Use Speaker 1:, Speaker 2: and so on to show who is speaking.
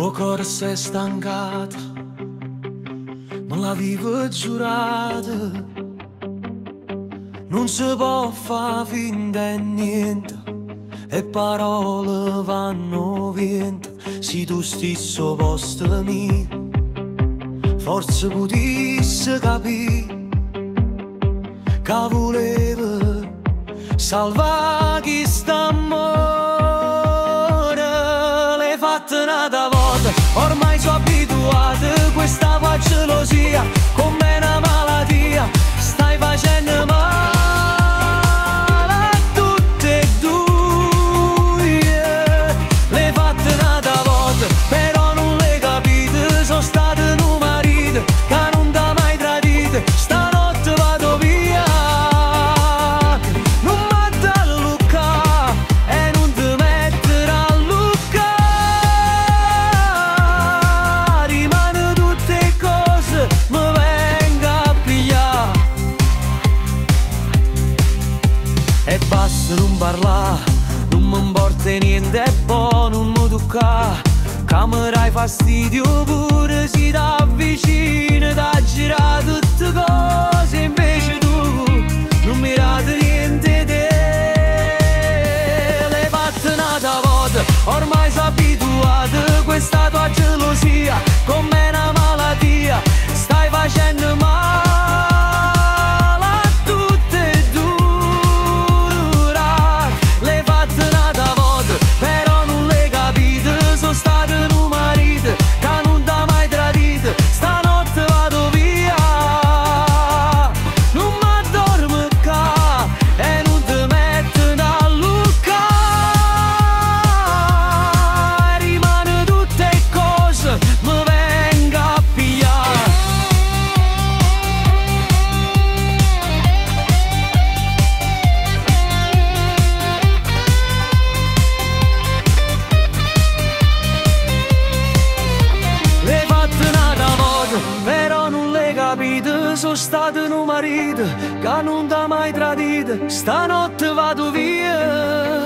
Speaker 1: O cuore si è stancato, non l'avevo giurata. Non si può fare finta e niente, e parole vanno vento. Se tu stesso posto mio, forse potessi capire che volevo salvare quest'amore. L'hai fatta un'altra volta, ormai sono abituato a questa tua gelosia, come una malattia stai facendo male a tutte e due. L'hai fatta un'altra volta, però non l'hai capito, sono stato un marito che non t'ha mai tradito. Stanotte vado via, non m'atta a lucca e non ti mettere a lucca. Rimane tutte cose, mi venga a pigliare. E basta non parla, non mi importa niente e poi non mi tocca. Camerai fastidio pure si t'avvicina, t'ha girato tutte cose, invece tu non mi rate niente te. L'hai fatta un'altra volta, ormai sono abituato a questa tua gelosia, come una malattia stai facendo male a tutte e due. L'hai fatta un'altra volta, però non l'hai capito, sono stato un marito che non t'ha mai tradito. Stanotte vado via, non m'addormo qua e non ti metto a lucca. Rimane tutte cose, mi venga a pigliare. L'hai fatta un'altra volta, però non l'hai capito, sono stato un marito che non t'ha mai tradito. Stanotte vado via,